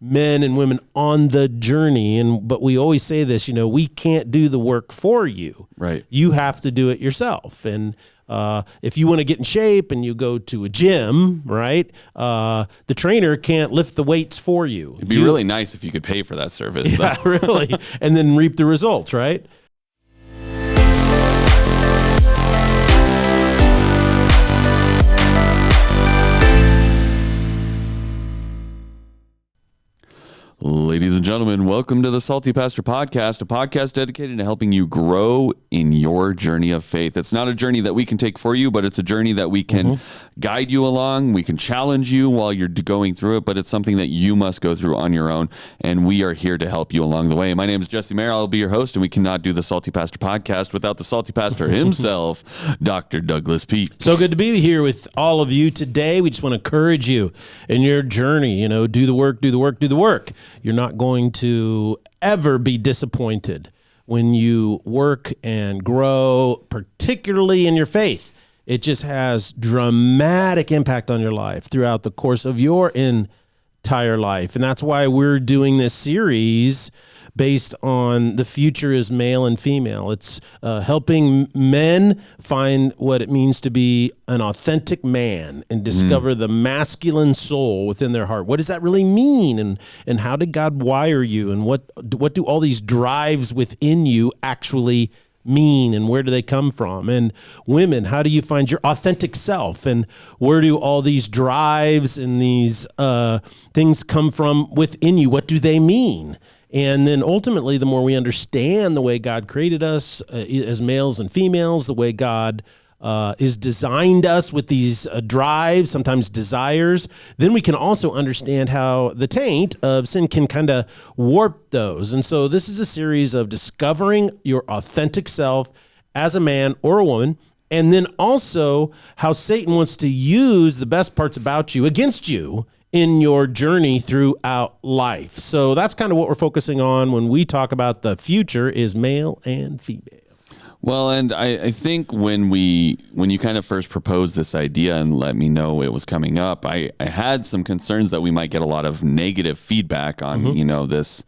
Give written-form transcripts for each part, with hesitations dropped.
men and women on the journey. But we always say this, we can't do the work for you. Right. You have to do it yourself. And if you want to get in shape and you go to a gym, right, the trainer can't lift the weights for you. It'd be really nice if you could pay for that service. Yeah, really. And then reap the results, right? Ladies and gentlemen, welcome to the Salty Pastor Podcast, a podcast dedicated to helping you grow in your journey of faith. It's not a journey that we can take for you, but it's a journey that we can guide you along. We can challenge you while you're going through it, but it's something that you must go through on your own, and we are here to help you along the way. My name is Jesse Maher. I'll be your host, and we cannot do the Salty Pastor Podcast without the Salty Pastor himself, Dr. Douglas Peake. So good to be here with all of you today. We just want to encourage you in your journey. Do the work, do the work, do the work. You're not going to ever be disappointed when you work and grow, particularly in your faith. It just has dramatic impact on your life throughout the course of your entire life. And that's why we're doing this series based on the future is male and female. It's helping men find what it means to be an authentic man and discover the masculine soul within their heart. What does that really mean? And how did God wire you? And what do all these drives within you actually mean, and where do they come from? And women, how do you find your authentic self, and where do all these drives and these things come from within you? What do they mean? And then ultimately, the more we understand the way God created us as males and females, the way God is designed us with these drives, sometimes desires, then we can also understand how the taint of sin can kind of warp those. And so this is a series of discovering your authentic self as a man or a woman, and then also how Satan wants to use the best parts about you against you in your journey throughout life. So that's kind of what we're focusing on when we talk about the future is male and female. Well, and I think when you kind of first proposed this idea and let me know it was coming up, I had some concerns that we might get a lot of negative feedback on, this,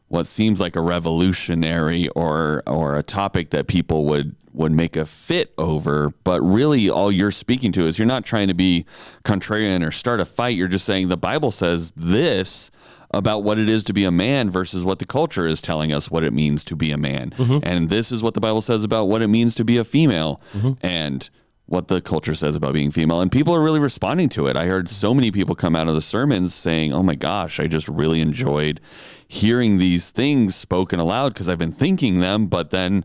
what seems like a revolutionary or a topic that people would make a fit over. But really all you're speaking to is you're not trying to be contrarian or start a fight. You're just saying the Bible says this about what it is to be a man versus what the culture is telling us what it means to be a man. And this is what the Bible says about what it means to be a female and what the culture says about being female. And people are really responding to it. I heard so many people come out of the sermons saying, oh my gosh, I just really enjoyed hearing these things spoken aloud because I've been thinking them, but then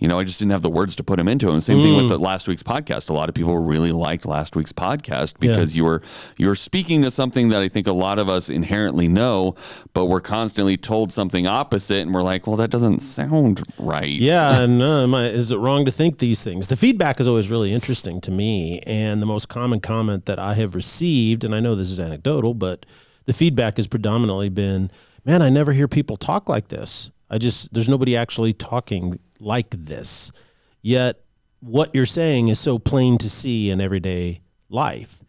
I just didn't have the words to put them into them. Same thing with the last week's podcast. A lot of people really liked last week's podcast because you were speaking to something that I think a lot of us inherently know, but we're constantly told something opposite, and we're like, well, that doesn't sound right. Yeah, and is it wrong to think these things? The feedback is always really interesting to me, and the most common comment that I have received, and I know this is anecdotal, but the feedback has predominantly been, man, I never hear people talk like this. There's nobody actually talking like this. Yet what you're saying is so plain to see in everyday life.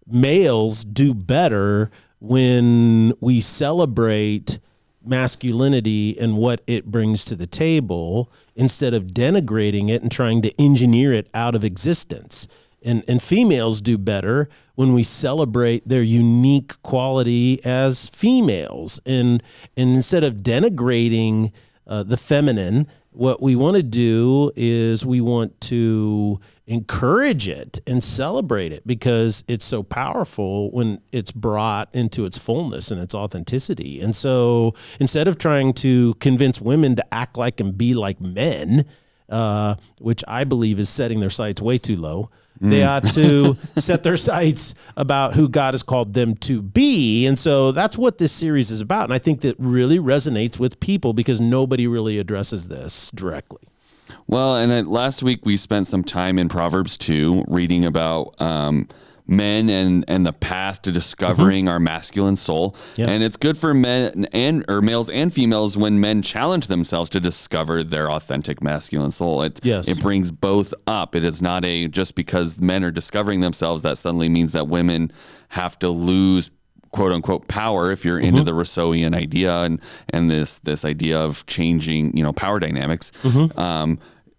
Males do better when we celebrate masculinity and what it brings to the table instead of denigrating it and trying to engineer it out of existence. And females do better when we celebrate their unique quality as females. And instead of denigrating the feminine, what we want to do is we want to encourage it and celebrate it because it's so powerful when it's brought into its fullness and its authenticity. And so instead of trying to convince women to act like and be like men, which I believe is setting their sights way too low, they ought to set their sights about who God has called them to be. And so that's what this series is about. And I think that really resonates with people because nobody really addresses this directly. Well, and last week we spent some time in Proverbs 2 reading about men and the path to discovering our masculine soul. Yep. And it's good for men or males and females when men challenge themselves to discover their authentic masculine soul. It brings both up. It is not just because men are discovering themselves that suddenly means that women have to lose quote unquote power, if you're into the Rousseauian idea and this idea of changing, power dynamics.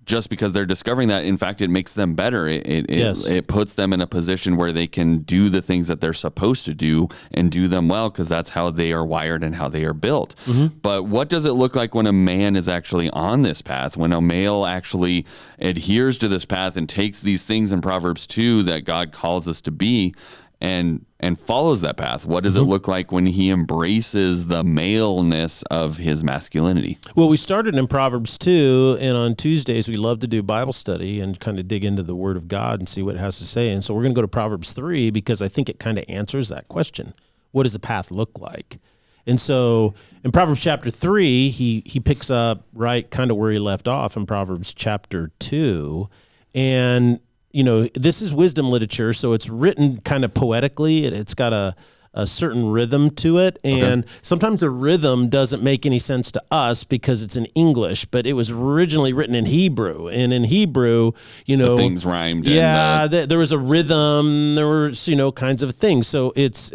Just because they're discovering that, in fact, it makes them better. It puts them in a position where they can do the things that they're supposed to do and do them well, because that's how they are wired and how they are built. But what does it look like when a man is actually on this path, when a male actually adheres to this path and takes these things in Proverbs 2 that God calls us to be and follows that path? What does it look like when he embraces the maleness of his masculinity? Well, we started in Proverbs 2, and on Tuesdays we love to do Bible study and kind of dig into the Word of God and see what it has to say. And so we're going to go to Proverbs 3 because I think it kind of answers that question. What does the path look like? And so in Proverbs chapter 3, he picks up right kind of where he left off in Proverbs chapter 2. And this is wisdom literature, so it's written kind of poetically. It's got a certain rhythm to it, and sometimes the rhythm doesn't make any sense to us because it's in English, but it was originally written in Hebrew, and in Hebrew, the things rhymed. Yeah, there was a rhythm. There were kinds of things. So it's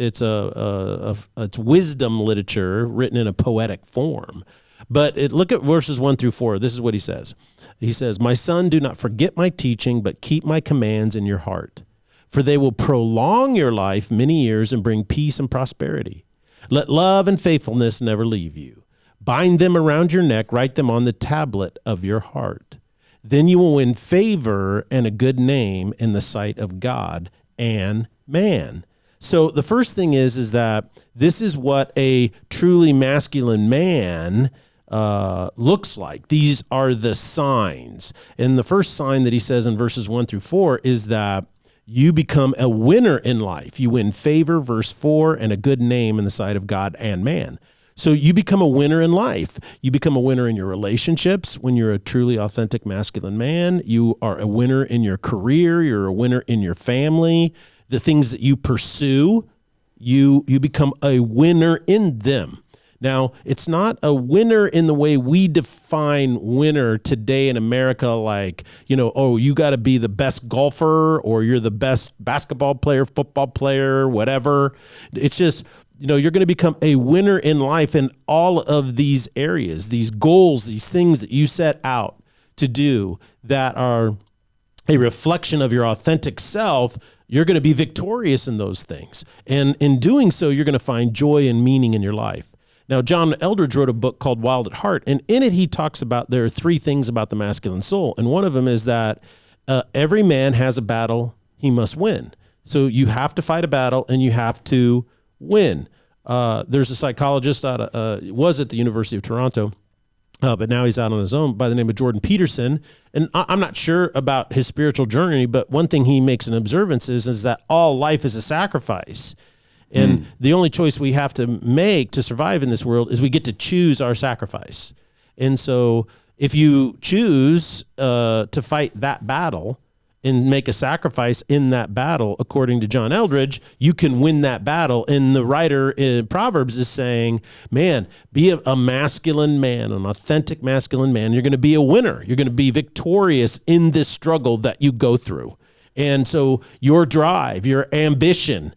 wisdom literature written in a poetic form. But look at verses 1 through 4. This is what he says. He says, "My son, do not forget my teaching, but keep my commands in your heart. For they will prolong your life many years and bring peace and prosperity. Let love and faithfulness never leave you. Bind them around your neck, write them on the tablet of your heart. Then you will win favor and a good name in the sight of God and man." So the first thing is that this is what a truly masculine man looks like. These are the signs. And the first sign that he says in verses 1 through 4 is that you become a winner in life. You win favor, verse 4, and a good name in the sight of God and man. So you become a winner in life. You become a winner in your relationships when you're a truly authentic masculine man. You are a winner in your career. You're a winner in your family. The things that you pursue, you become a winner in them. Now, it's not a winner in the way we define winner today in America, like, you got to be the best golfer or you're the best basketball player, football player, whatever. It's just, you're going to become a winner in life in all of these areas, these goals, these things that you set out to do that are a reflection of your authentic self. You're going to be victorious in those things. And in doing so, you're going to find joy and meaning in your life. Now, John Eldredge wrote a book called Wild at Heart, and in it he talks about there are three things about the masculine soul, and one of them is that every man has a battle he must win. So you have to fight a battle, and you have to win. There's a psychologist was at the University of Toronto, but now he's out on his own, by the name of Jordan Peterson, and I'm not sure about his spiritual journey, but one thing he makes an observance is that all life is a sacrifice. And the only choice we have to make to survive in this world is we get to choose our sacrifice. And so if you choose to fight that battle and make a sacrifice in that battle, according to John Eldredge, you can win that battle. And the writer in Proverbs is saying, man, be a masculine man, an authentic masculine man. You're going to be a winner. You're going to be victorious in this struggle that you go through. And so your drive, your ambition,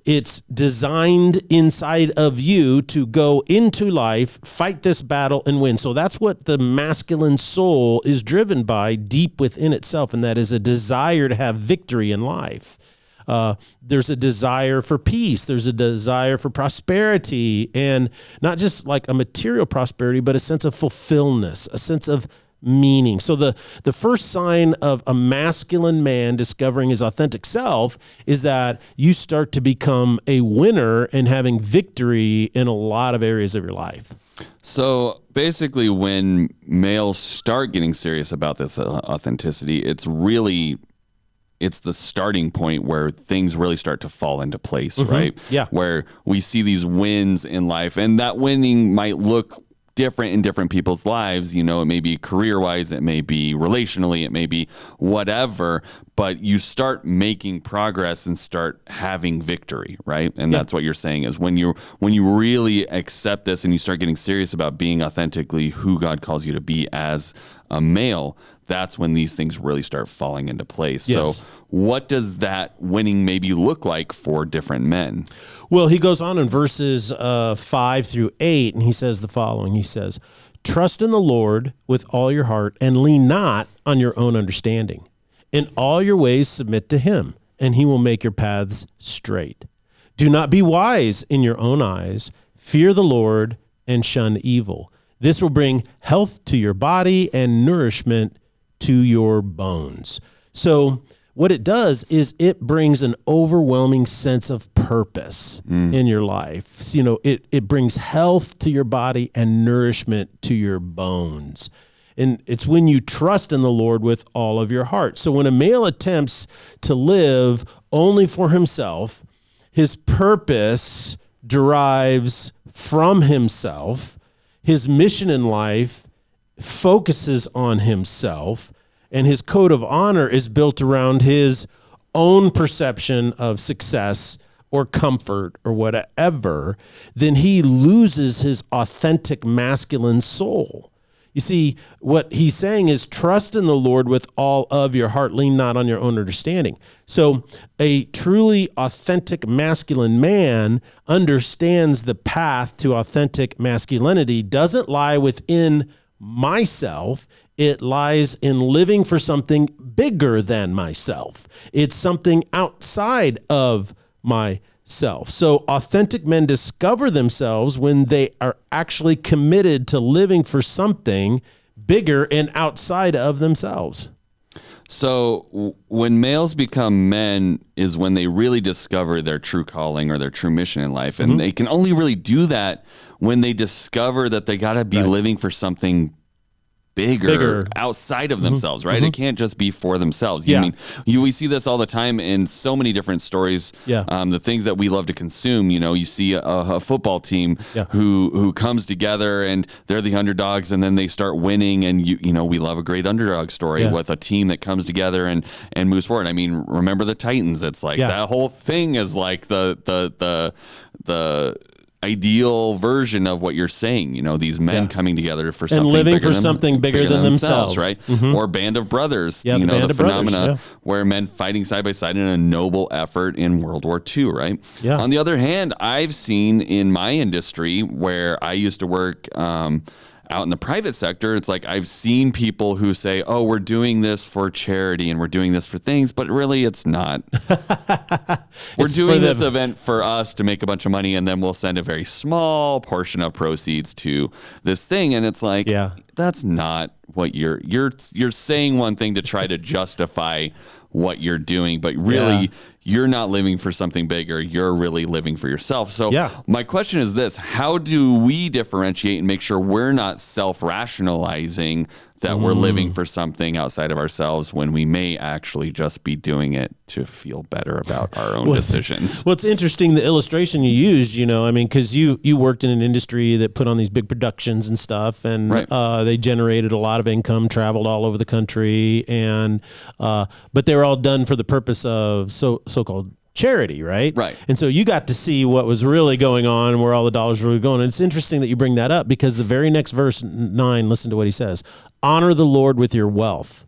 it's designed inside of you to go into life, fight this battle, and win. So that's what the masculine soul is driven by deep within itself, and that is a desire to have victory in life. There's a desire for peace. There's a desire for prosperity, and not just like a material prosperity, but a sense of fulfillment, a sense of meaning. So the first sign of a masculine man discovering his authentic self is that you start to become a winner and having victory in a lot of areas of your life. So basically, when males start getting serious about this authenticity, it's the starting point where things really start to fall into place, right? Yeah. Where we see these wins in life, and that winning might look different in different people's lives. It may be career-wise, it may be relationally, it may be whatever, but you start making progress and start having victory, right? And that's what you're saying is when you really accept this and you start getting serious about being authentically who God calls you to be as a male, that's when these things really start falling into place. Yes. So what does that winning maybe look like for different men? Well, he goes on in verses 5 through 8, and he says the following. He says, trust in the Lord with all your heart and lean not on your own understanding. In all your ways submit to him, and he will make your paths straight. Do not be wise in your own eyes. Fear the Lord and shun evil. This will bring health to your body and nourishment to your bones. So what it does is it brings an overwhelming sense of purpose in your life. You know, it brings health to your body and nourishment to your bones. And it's when you trust in the Lord with all of your heart. So when a male attempts to live only for himself, his purpose derives from himself. His mission in life focuses on himself, and his code of honor is built around his own perception of success or comfort or whatever. Then he loses his authentic masculine soul. You see, what he's saying is trust in the Lord with all of your heart, lean not on your own understanding. So a truly authentic masculine man understands the path to authentic masculinity doesn't lie within myself. It lies in living for something bigger than myself. It's something outside of myself. So authentic men discover themselves when they are actually committed to living for something bigger and outside of themselves. So when males become men is when they really discover their true calling or their true mission in life. And they can only really do that when they discover that they got to be living for something bigger outside of themselves, right? It can't just be for themselves. Yeah. I mean, we see this all the time in so many different stories. Yeah. The things that we love to consume, you know, you see a football team who comes together and they're the underdogs and then they start winning. And, you know, we love a great underdog story with a team that comes together and moves forward. I mean, remember the Titans. It's like that whole thing is like the ideal version of what you're saying, you know, these men coming together for something and living bigger for something bigger than themselves, right? Or Band of Brothers, you know, the phenomena where men fighting side by side in a noble effort in World War II, right? Yeah. On the other hand, I've seen in my industry where I used to work out in the private sector, it's like I've seen people who say, oh, we're doing this for charity and we're doing this for things, but really it's not. We're doing this event for us to make a bunch of money and then we'll send a very small portion of proceeds to this thing. And it's like, that's not what you're saying one thing to try to justify what you're doing, but really you're not living for something bigger. You're really living for yourself. So my question is this: how do we differentiate and make sure we're not self-rationalizing that we're living for something outside of ourselves when we may actually just be doing it to feel better about our own decisions? Well, it's interesting, the illustration you used, you know, I mean, because you worked in an industry that put on these big productions and stuff, and they generated a lot of income, traveled all over the country, and but they were all done for the purpose of so-called charity, right? Right. And so you got to see what was really going on, where all the dollars were going. And it's interesting that you bring that up, because the very next verse 9, listen to what he says: honor the Lord with your wealth,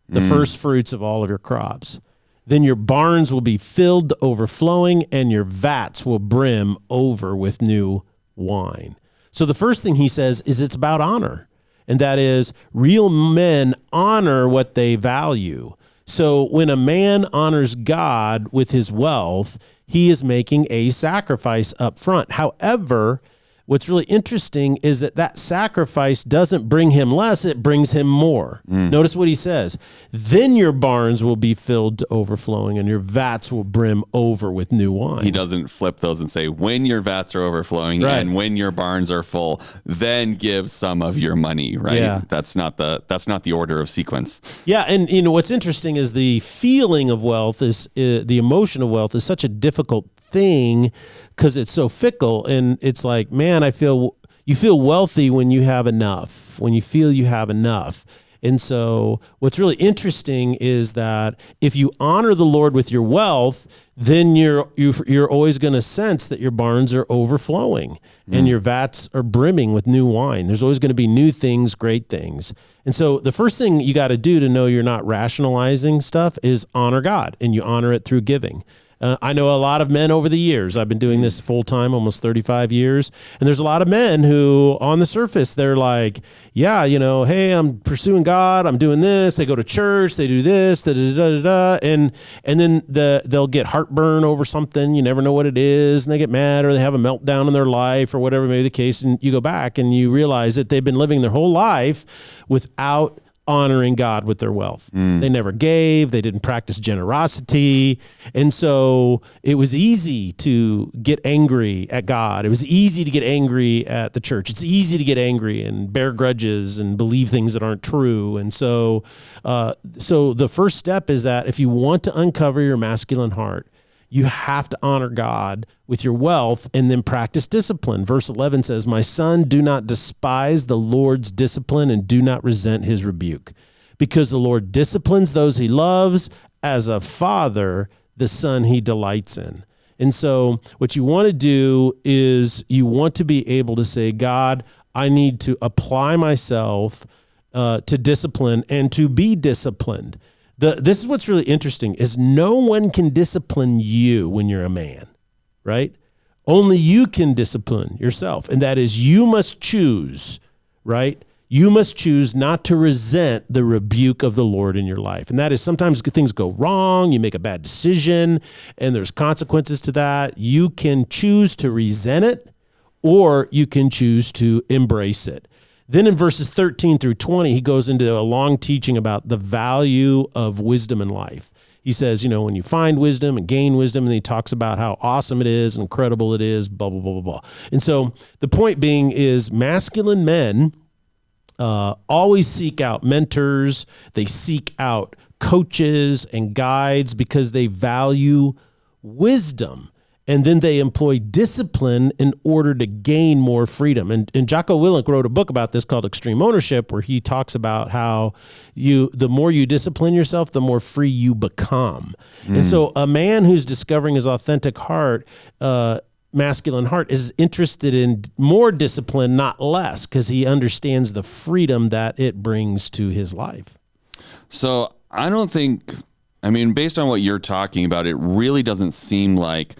the first fruits of all of your crops. Then your barns will be filled to overflowing, and your vats will brim over with new wine. So the first thing he says is it's about honor. And that is, real men honor what they value. So when a man honors God with his wealth, he is making a sacrifice up front. However, what's really interesting is that sacrifice doesn't bring him less, it brings him more. Notice what he says: then your barns will be filled to overflowing, and your vats will brim over with new wine. He doesn't flip those and say, when your vats are overflowing and when your barns are full, then give some of your money, right? Yeah. That's not the order of sequence. Yeah, and you know what's interesting is the feeling of wealth is the emotion of wealth is such a difficult thing, because it's so fickle. And it's like, man, you feel wealthy when you have enough, when you feel you have enough. And so what's really interesting is that if you honor the Lord with your wealth, then you're always going to sense that your barns are overflowing and your vats are brimming with new wine. There's always going to be new things, great things. And so the first thing you got to do to know you're not rationalizing stuff is honor God, and you honor it through giving. I know a lot of men over the years. I've been doing this full time, almost 35 years. And there's a lot of men who on the surface, they're like, yeah, hey, I'm pursuing God. I'm doing this. They go to church. They do this, da, da, da, da, da. And then they'll get heartburn over something. You never know what it is. And they get mad or they have a meltdown in their life or whatever may be the case. And you go back and you realize that they've been living their whole life without honoring God with their wealth. They never gave. They didn't practice generosity. And so it was easy to get angry at God. It was easy to get angry at the church. It's easy to get angry and bear grudges and believe things that aren't true. And so the first step is that if you want to uncover your masculine heart, you have to honor God with your wealth and then practice discipline. Verse 11 says, "My son, do not despise the Lord's discipline and do not resent his rebuke, because the Lord disciplines those he loves. As a father, the son he delights in." And so what you want to do is you want to be able to say, God, I need to apply myself to discipline and to be disciplined. This is what's really interesting is no one can discipline you when you're a man, right? Only you can discipline yourself. And that is you must choose, right? You must choose not to resent the rebuke of the Lord in your life. And that is sometimes things go wrong. You make a bad decision and there's consequences to that. You can choose to resent it or you can choose to embrace it. Then in verses 13 through 20, he goes into a long teaching about the value of wisdom in life. He says, when you find wisdom and gain wisdom, and he talks about how awesome it is and incredible it is, blah, blah, blah, blah, blah. And so the point being is masculine men always seek out mentors. They seek out coaches and guides because they value wisdom. And then they employ discipline in order to gain more freedom. And Jocko Willink wrote a book about this called Extreme Ownership, where he talks about how the more you discipline yourself, the more free you become. And so a man who's discovering his authentic heart, masculine heart, is interested in more discipline, not less, because he understands the freedom that it brings to his life. So I don't think, based on what you're talking about, it really doesn't seem like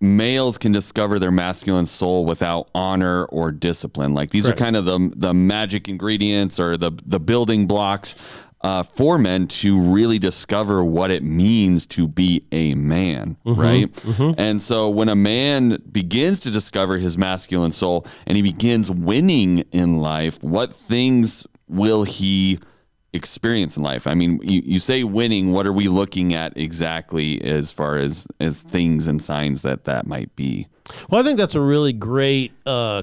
males can discover their masculine soul without honor or discipline. Like these are kind of the magic ingredients or the building blocks for men to really discover what it means to be a man, right? And so when a man begins to discover his masculine soul and he begins winning in life, what things will he experience in life? You say winning, what are we looking at exactly as far as things and signs that might be? Well, I think that's a really great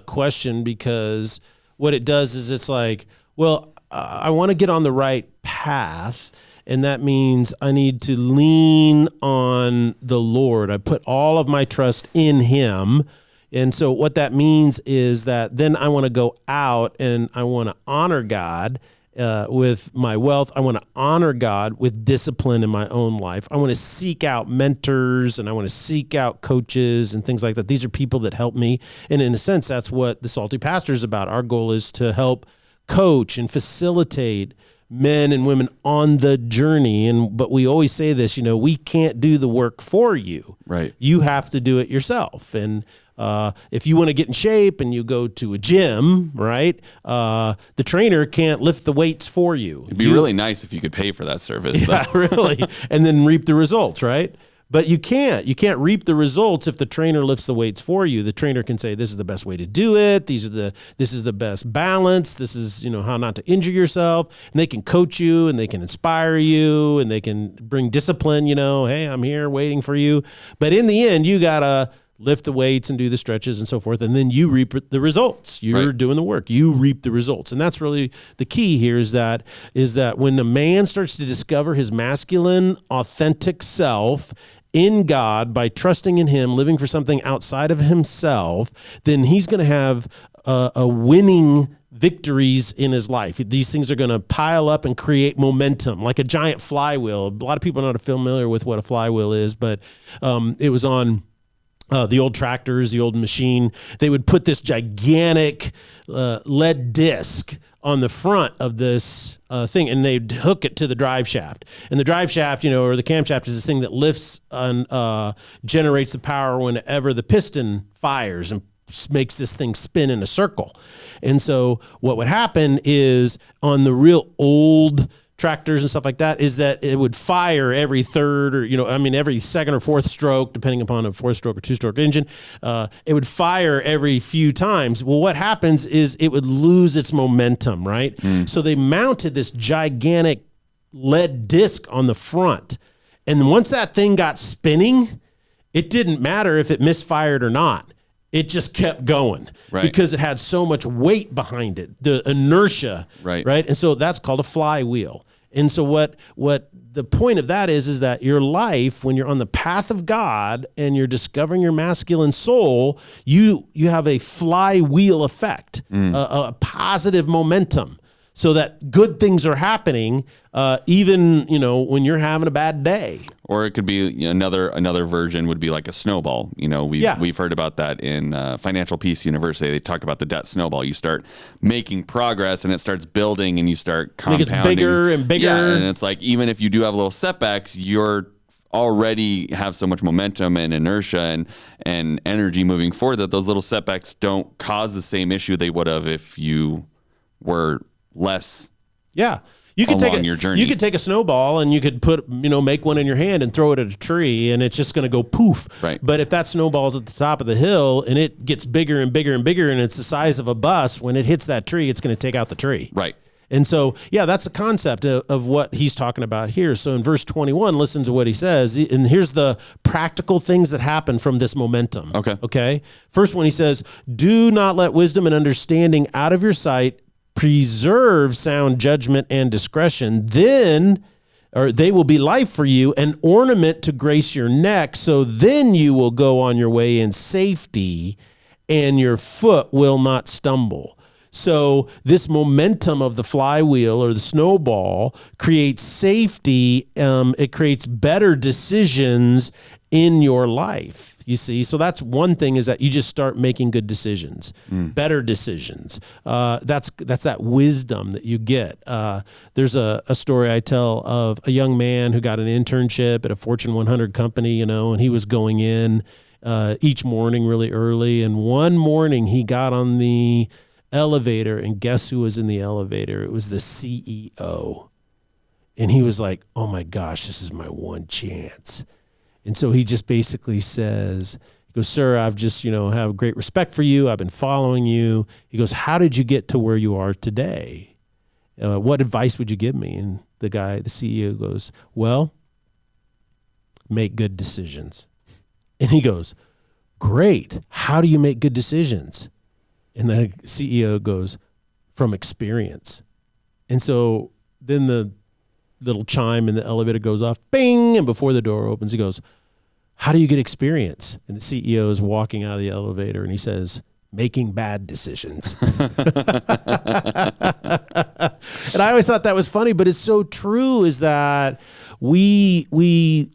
question, because what it does is it's like, well, I want to get on the right path, and that means I need to lean on the Lord. I put all of my trust in him. And so what that means is that then I want to go out and I want to honor God with my wealth. I want to honor God with discipline in my own life. I want to seek out mentors and I want to seek out coaches and things like that. These are people that help me. And in a sense, that's what the Salty Pastor is about. Our goal is to help coach and facilitate men and women on the journey. But we always say this, we can't do the work for you. Right. You have to do it yourself. And if you want to get in shape and you go to a gym, right, the trainer can't lift the weights for you. It'd be really nice if you could pay for that service. Yeah, really. And then reap the results, right? But you can't reap the results if the trainer lifts the weights for you. The trainer can say, this is the best way to do it. This is the best balance. This is, how not to injure yourself. And they can coach you and they can inspire you and they can bring discipline, hey, I'm here waiting for you. But in the end, you got to lift the weights and do the stretches and so forth. And then you reap the results. You're doing the work. You reap the results. And that's really the key here is that when a man starts to discover his masculine, authentic self, in God by trusting in him, living for something outside of himself, then he's going to have a winning victories in his life. These things are going to pile up and create momentum, like a giant flywheel. A lot of people are not familiar with what a flywheel is, but it was on the old tractors, the old machine. They would put this gigantic lead disc on the front of this thing, and they'd hook it to the drive shaft. And the drive shaft, or the camshaft, is this thing that lifts and generates the power whenever the piston fires and makes this thing spin in a circle. And so what would happen is on the real old tractors and stuff like that is that it would fire every third or, every second or fourth stroke, depending upon a 4-stroke or 2-stroke engine. It would fire every few times. Well, what happens is it would lose its momentum, right? So they mounted this gigantic lead disc on the front. And once that thing got spinning, it didn't matter if it misfired or not. It just kept going because it had so much weight behind it, the inertia, right? And so that's called a flywheel. And so what the point of that is that your life, when you're on the path of God and you're discovering your masculine soul, you have a flywheel effect, a positive momentum, so that good things are happening, even when you're having a bad day. Or it could be another version would be like a snowball. We've heard about that in Financial Peace University. They talk about the debt snowball. You start making progress and it starts building and you start compounding. It gets bigger and bigger. Yeah, and it's like even if you do have little setbacks, you're already have so much momentum and inertia and energy moving forward that those little setbacks don't cause the same issue they would have if you were less. Yeah. You could your journey. You could take a snowball and you could make one in your hand and throw it at a tree and it's just going to go poof. Right. But if that snowball's at the top of the hill and it gets bigger and bigger and bigger and it's the size of a bus, when it hits that tree, it's going to take out the tree. Right. And so, that's a concept of what he's talking about here. So in verse 21, listen to what he says. And here's the practical things that happen from this momentum. Okay. First one, he says, do not let wisdom and understanding out of your sight. Preserve sound judgment and discretion. Then they will be life for you, an ornament to grace your neck. So then you will go on your way in safety and your foot will not stumble. So this momentum of the flywheel or the snowball creates safety. It creates better decisions in your life. You see, so that's one thing, is that you just start making good decisions, better decisions. That's that wisdom that you get. There's a story I tell of a young man who got an internship at a Fortune 100 company, and he was going in each morning really early. And one morning he got on the elevator, and guess who was in the elevator? It was the CEO. And he was like, oh my gosh, this is my one chance. And so he just basically says, he goes, sir, I've just, have great respect for you. I've been following you. He goes, how did you get to where you are today? What advice would you give me? And the CEO goes, well, make good decisions. And he goes, great. How do you make good decisions? And the CEO goes, from experience. And so then the little chime in the elevator goes off, bing, and before the door opens, he goes, how do you get experience? And the CEO is walking out of the elevator and he says, making bad decisions. And I always thought that was funny, but it's so true, is that we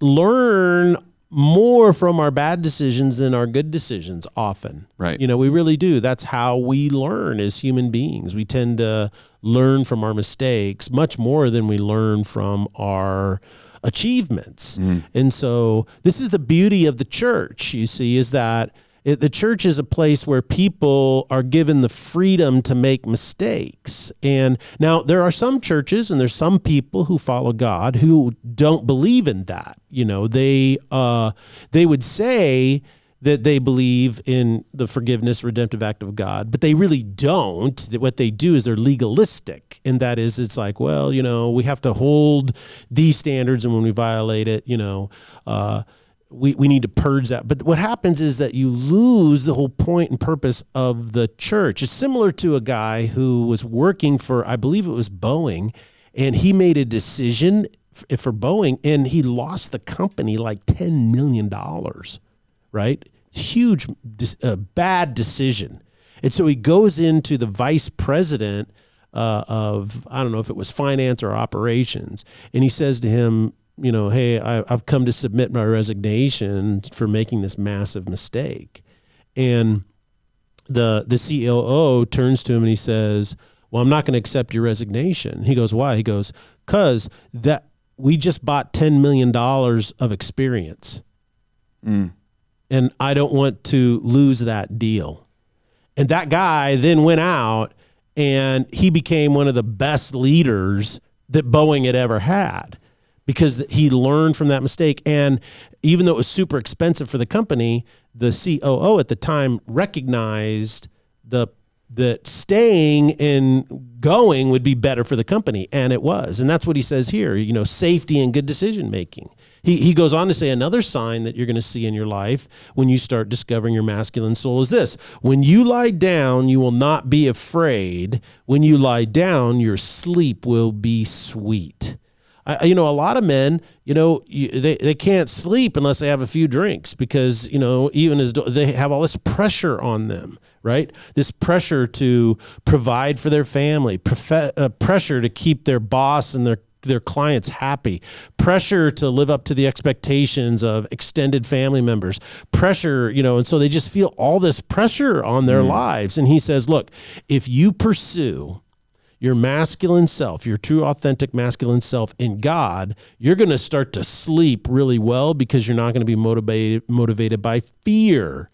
learn more from our bad decisions than our good decisions often. Right. We really do. That's how we learn as human beings. We tend to learn from our mistakes much more than we learn from our achievements. And so this is the beauty of the church, you see, is that the church is a place where people are given the freedom to make mistakes. And now there are some churches and there's some people who follow God who don't believe in that. They would say that they believe in the forgiveness, redemptive act of God, but they really don't. What they do is they're legalistic. And that is, it's like, well, we have to hold these standards, and when we violate it, we need to purge that. But what happens is that you lose the whole point and purpose of the church. It's similar to a guy who was working for, I believe it was Boeing, and he made a decision for Boeing, and he lost the company like $10 million, right? Huge, bad decision. And so he goes into the vice president of, I don't know if it was finance or operations, and he says to him, hey, I've come to submit my resignation for making this massive mistake. And the COO turns to him and he says, well, I'm not going to accept your resignation. He goes, why? He goes, because that we just bought $10 million of experience. And I don't want to lose that deal. And that guy then went out and he became one of the best leaders that Boeing had ever had because he learned from that mistake. And even though it was super expensive for the company, the COO at the time recognized that staying and going would be better for the company, and it was. And that's what he says here, safety and good decision making. He goes on to say another sign that you're going to see in your life when you start discovering your masculine soul is this: when you lie down, you will not be afraid. When you lie down, your sleep will be sweet. A lot of men, they can't sleep unless they have a few drinks because, even as they have all this pressure on them, right? This pressure to provide for their family, pressure to keep their boss and their clients happy, pressure to live up to the expectations of extended family members, pressure, and so they just feel all this pressure on their lives. And he says, look, if you pursue your masculine self, your true authentic masculine self in God, you're going to start to sleep really well because you're not going to be motivated by fear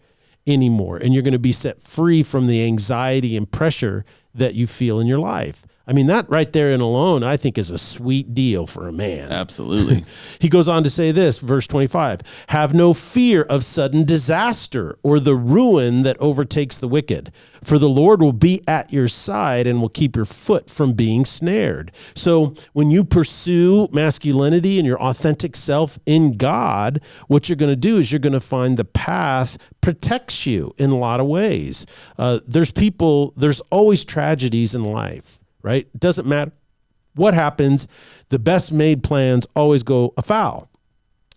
anymore. And you're going to be set free from the anxiety and pressure that you feel in your life. I mean, that right there and alone, I think, is a sweet deal for a man. Absolutely. He goes on to say this, verse 25, have no fear of sudden disaster or the ruin that overtakes the wicked, for the Lord will be at your side and will keep your foot from being snared. So when you pursue masculinity and your authentic self in God, what you're going to do is you're going to find the path protects you in a lot of ways. There's always tragedies in life. Right? It doesn't matter what happens. The best made plans always go afoul.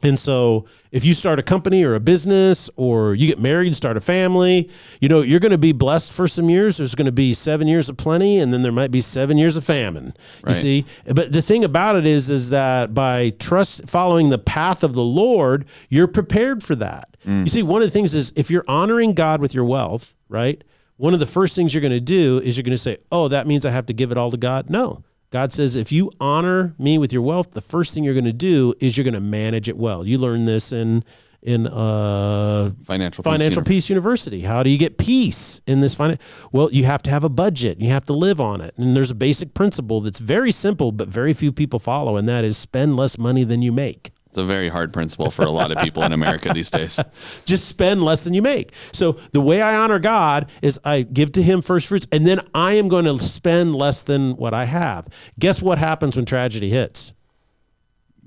And so if you start a company or a business or you get married and start a family, you're going to be blessed for some years. There's going to be 7 years of plenty, and then there might be 7 years of famine. You see? But the thing about it is that by following the path of the Lord, you're prepared for that. You see, one of the things is if you're honoring God with your wealth, right? One of the first things you're going to do is you're going to say, oh, that means I have to give it all to God. No. God says, if you honor me with your wealth, the first thing you're going to do is you're going to manage it well. You learn this in Financial Peace University. How do you get peace in this Well, you have to have a budget. You have to live on it. And there's a basic principle that's very simple, but very few people follow, and that is spend less money than you make. It's a very hard principle for a lot of people in America these days. Just spend less than you make. So the way I honor God is I give to him first fruits, and then I am going to spend less than what I have. Guess what happens when tragedy hits?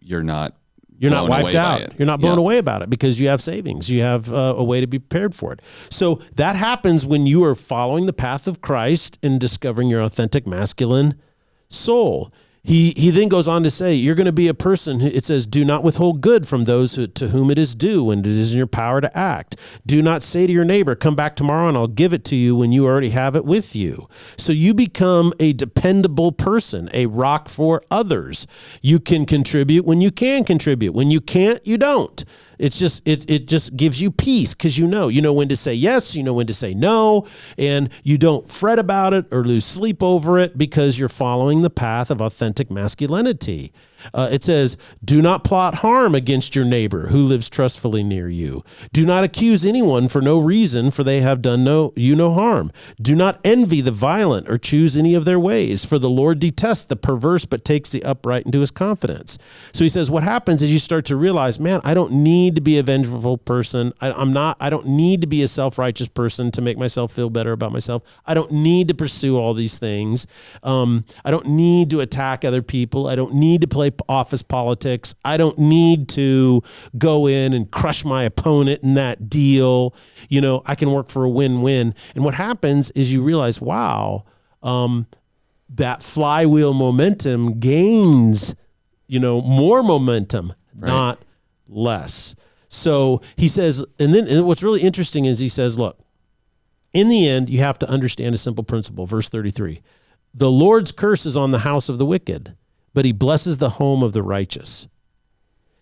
You're not wiped out. You're not blown away about it because you have savings. You have a way to be prepared for it. So that happens when you are following the path of Christ and discovering your authentic masculine soul. He then goes on to say, you're going to be a person, it says, do not withhold good from those to whom it is due when it is in your power to act. Do not say to your neighbor, come back tomorrow and I'll give it to you when you already have it with you. So you become a dependable person, a rock for others. You can contribute when you can contribute. When you can't, you don't. It's just it just gives you peace because you know when to say yes, you know when to say no, and you don't fret about it or lose sleep over it because you're following the path of authentic masculinity. It says, do not plot harm against your neighbor who lives trustfully near you. Do not accuse anyone for no reason, for they have done you no harm. Do not envy the violent or choose any of their ways, for the Lord detests the perverse but takes the upright into his confidence. So he says, what happens is you start to realize, man, I don't need to be a vengeful person. I don't need to be a self-righteous person to make myself feel better about myself. I don't need to pursue all these things. I don't need to attack other people. I don't need to play office politics. I don't need to go in and crush my opponent in that deal. I can work for a win-win. And what happens is you realize, wow, that flywheel momentum gains, more momentum, not less. So he says, and what's really interesting is he says, look, in the end, you have to understand a simple principle. Verse 33, the Lord's curse is on the house of the wicked, but he blesses the home of the righteous.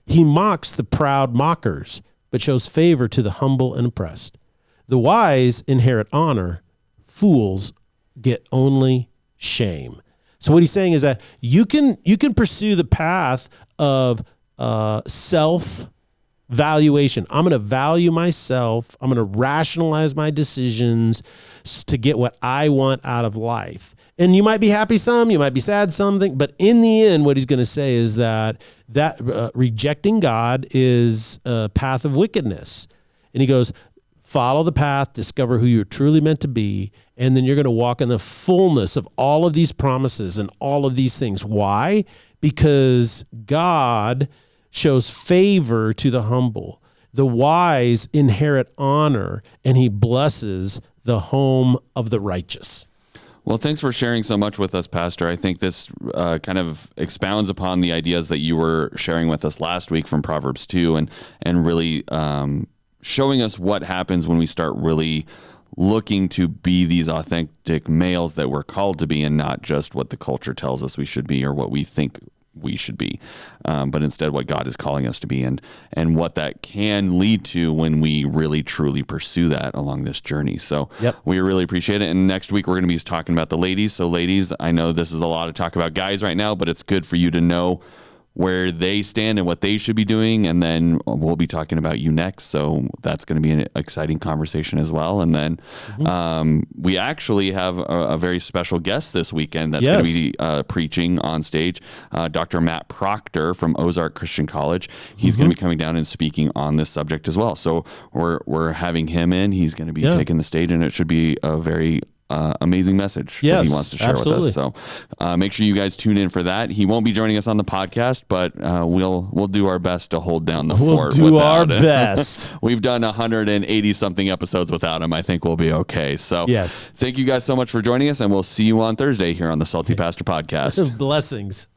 He mocks the proud mockers, but shows favor to the humble and oppressed. The wise inherit honor. Fools get only shame. So what he's saying is that you can pursue the path of self-valuation. I'm going to value myself. I'm going to rationalize my decisions to get what I want out of life. And you might be happy some, you might be sad something, but in the end, what he's going to say is that rejecting God is a path of wickedness. And he goes, follow the path, discover who you're truly meant to be, and then you're going to walk in the fullness of all of these promises and all of these things. Why? Because God shows favor to the humble. The wise inherit honor, and he blesses the home of the righteous. Well, thanks for sharing so much with us, Pastor. I think this kind of expounds upon the ideas that you were sharing with us last week from Proverbs 2 and really showing us what happens when we start really looking to be these authentic males that we're called to be, and not just what the culture tells us we should be or what we think we should be, but instead what God is calling us to be, and what that can lead to when we really truly pursue that along this journey. So we really appreciate it. And next week we're going to be talking about the ladies. So ladies, I know this is a lot of talk about guys right now, but it's good for you to know where they stand and what they should be doing. And then we'll be talking about you next. So that's going to be an exciting conversation as well. And then we actually have a very special guest this weekend that's going to be preaching on stage, Dr. Matt Proctor from Ozark Christian College. He's going to be coming down and speaking on this subject as well. So we're having him in. He's going to be taking the stage, and it should be a very amazing message that he wants to share with us. So make sure you guys tune in for that. He won't be joining us on the podcast, but we'll do our best to hold down the fort. We'll do our best. We've done 180 something episodes without him. I think we'll be okay. So thank you guys so much for joining us, and we'll see you on Thursday here on the Salty Pastor Podcast. Blessings.